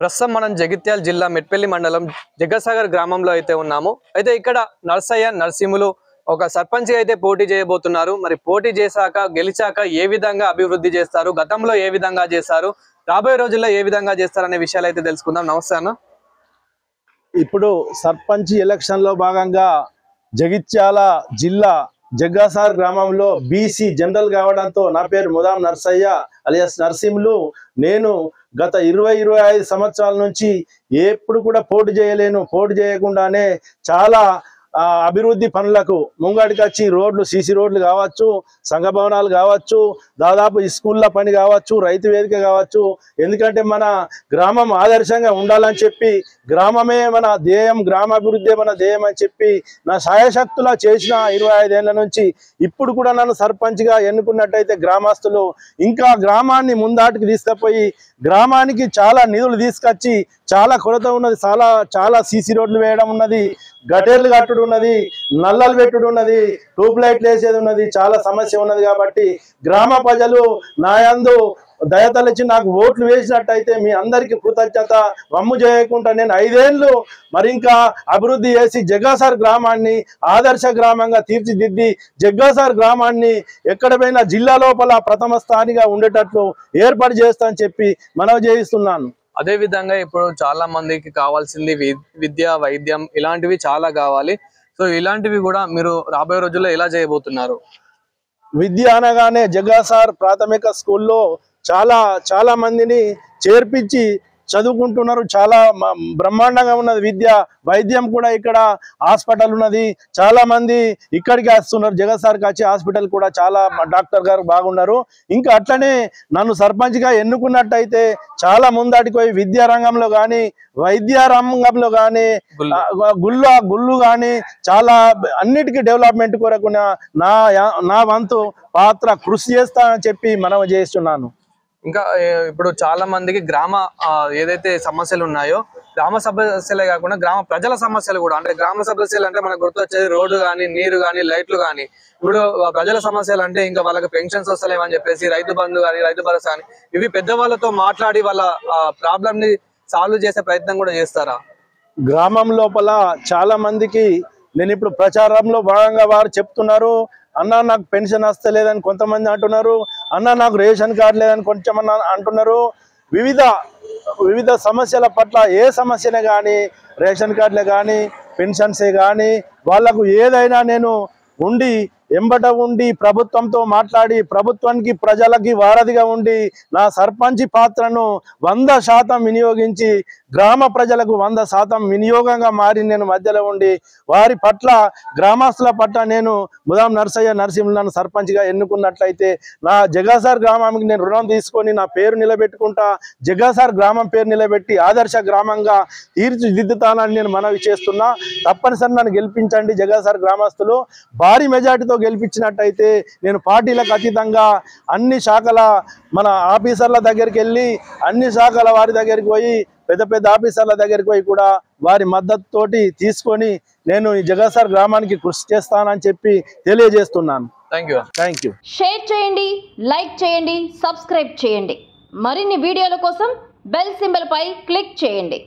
ప్రస్తుతం మనం జగిత్యాల జిల్లా మెట్పల్లి మండలం జగ్గసాగర్ గ్రామంలో అయితే ఉన్నాము. అయితే ఇక్కడ నర్సయ్య నర్సింహులు ఒక సర్పంచ్ అయితే పోటీ చేయబోతున్నారు. మరి పోటీ చేశాక గెలిచాక ఏ విధంగా అభివృద్ధి చేస్తారు, గతంలో ఏ విధంగా చేశారు, రాబోయే రోజుల్లో ఏ విధంగా చేస్తారనే విషయాలు అయితే తెలుసుకుందాం. నమస్తే అన్న. ఇప్పుడు సర్పంచ్ ఎలక్షన్ లో భాగంగా జగిత్యాల జిల్లా జగ్గసాగర్ గ్రామంలో బీసీ జనరల్ కావడంతో నా పేరు ముదాం నర్సయ్య అలియాస్ నర్సింహులు. నేను గత 20-25 సంవత్సరాల నుంచి ఎప్పుడు కూడా పోటీ చేయలేను. పోటీ చేయకుండానే చాలా అభివృద్ధి పనులకు ముంగడికి వచ్చి రోడ్లు, సీసీ రోడ్లు కావచ్చు, సంఘ భవనాలు కావచ్చు, దాదాపు స్కూళ్ళ పని కావచ్చు, రైతు వేదిక కావచ్చు. ఎందుకంటే మన గ్రామం ఆదర్శంగా ఉండాలని చెప్పి, గ్రామమే మన ధ్యేయం, గ్రామాభివృద్ధి మన ధ్యేయం అని చెప్పి నా సాయశక్తులా చేసిన 25 ఏళ్ల నుంచి ఇప్పుడు కూడా నన్ను సర్పంచ్గా ఎన్నుకున్నట్టయితే గ్రామస్తులు ఇంకా గ్రామాన్ని ముందాటికి తీసుకుపోయి గ్రామానికి చాలా నిధులు తీసుకొచ్చి, చాలా కొరత ఉన్నది, చాలా సీసీ రోడ్లు వేయడం ఉన్నది, గటేర్లు కట్టుడు ఉన్నది, నల్లలు పెట్టుడు ఉన్నది, ట్యూబ్ లైట్లు వేసేది ఉన్నది, చాలా సమస్య ఉన్నది. కాబట్టి గ్రామ ప్రజలు నా యందు దయతలచి నాకు ఓట్లు వేసినట్టయితే మీ అందరికీ కృతజ్ఞత. వమ్ము చేయకుండా నేను 5 ఏళ్ళు మరింకా అభివృద్ధి చేసి జగ్గసాగర్ గ్రామాన్ని ఆదర్శ గ్రామంగా తీర్చిదిద్ది జగ్గసాగర్ గ్రామాన్ని ఎక్కడ పోయినా జిల్లా లోపల ప్రథమ స్థానిగా ఉండేటట్లు ఏర్పాటు చేస్తానని చెప్పి మనవి చేయిస్తున్నాను. అదే విధంగా ఇప్పుడు చాలా మందికి కావాల్సింది విద్య, వైద్యం ఇలాంటివి చాలా కావాలి. సో ఇలాంటివి కూడా మీరు రాబోయే రోజుల్లో ఎలా చేయబోతున్నారు? విద్య అనగానే జగ్గసాగర్ ప్రాథమిక స్కూల్లో చాలా మందిని చేర్పించి చదువుకుంటున్నారు. చాలా బ్రహ్మాండంగా ఉన్నది విద్య. వైద్యం కూడా ఇక్కడ హాస్పిటల్ ఉన్నది. చాలా మంది ఇక్కడికి వస్తున్నారు, జగ్గసాగర్కి వచ్చి హాస్పిటల్ కూడా చాలా డాక్టర్ గారు బాగున్నారు. ఇంకా అట్లనే నన్ను సర్పంచ్గా ఎన్నుకున్నట్టయితే చాలా ముందటికి పోయి విద్యా రంగంలో కానీ, వైద్య రంగంలో కానీ, గుళ్ళు కానీ చాలా అన్నిటికీ డెవలప్మెంట్ కొరకు నా వంతు పాత్ర కృషి చేస్తానని చెప్పి మనం చేస్తున్నాను. ఇంకా ఇప్పుడు చాలా మందికి ఏదైతే సమస్యలు ఉన్నాయో, గ్రామ సమస్యలే కాకుండా గ్రామ ప్రజల సమస్యలు కూడా, అంటే గ్రామ సమస్యలు అంటే మనకు గుర్తొచ్చేది రోడ్డు కానీ, నీరు కానీ, లైట్లు కానీ. ఇప్పుడు ప్రజల సమస్యలు అంటే ఇంకా వాళ్ళకి పెన్షన్స్ వస్తలేమని చెప్పేసి రైతు బంధు కానీ, రైతు భరోసా కానీ, ఇవి పెద్దవాళ్ళతో మాట్లాడి వాళ్ళ ప్రాబ్లమ్ ని సాల్వ్ చేసే ప్రయత్నం కూడా చేస్తారా? గ్రామం లోపల చాలా మందికి నేను ఇప్పుడు ప్రచారంలో భాగంగా వారు చెప్తున్నారు, అన్న నాకు పెన్షన్ వస్తలేదని కొంతమంది అంటున్నారు, అన్న నాకు రేషన్ కార్డు లేదని కొంచెం అంటున్నారు. వివిధ సమస్యల పట్ల ఏ సమస్యనే కానీ, రేషన్ కార్డులే కానీ, పెన్షన్సే కానీ, వాళ్లకు ఏదైనా నేను ఎంబట ఉండి ప్రభుత్వంతో మాట్లాడి ప్రభుత్వానికి ప్రజలకి వారధిగా ఉండి నా సర్పంచ్ పాత్రను 100% వినియోగించి గ్రామ ప్రజలకు 100% వినియోగంగా మారి నేను మధ్యలో ఉండి వారి పట్ల, గ్రామస్తుల పట్ల నేను ముదాం నర్సయ్య నర్సింహులు నన్ను సర్పంచ్గా ఎన్నుకున్నట్లయితే నా జగ్గసాగర్ గ్రామానికి నేను రుణం తీసుకొని నా పేరు నిలబెట్టుకుంటా, జగ్గసాగర్ గ్రామం పేరు నిలబెట్టి ఆదర్శ గ్రామంగా తీర్చిదిద్దుతానని నేను మనవి చేస్తున్నా. తప్పనిసరి నన్ను గెలిపించండి జగ్గసాగర్ గ్రామస్తులు. భారీ మెజార్టీతో గెలిపించినట్టయితే నేను పార్టీలకు అతీతంగా అన్ని శాఖల మన ఆఫీసర్ల దగ్గరికి వెళ్ళి, అన్ని శాఖల వారి దగ్గరికి పోయి, పెద్ద ఆఫీసర్ల దగ్గరికి పోయి కూడా వారి మద్దతుతోటి తీసుకొని నేను ఈ జగ్గసాగర్ గ్రామానికి కృషి చేస్తానని చెప్పి తెలియజేస్తున్నాను. Thank you. షేర్ చేయండి, లైక్ చేయండి, సబ్స్క్రైబ్ చేయండి. మరిన్ని వీడియోల కోసం బెల్ సింబల్ పై క్లిక్ చేయండి.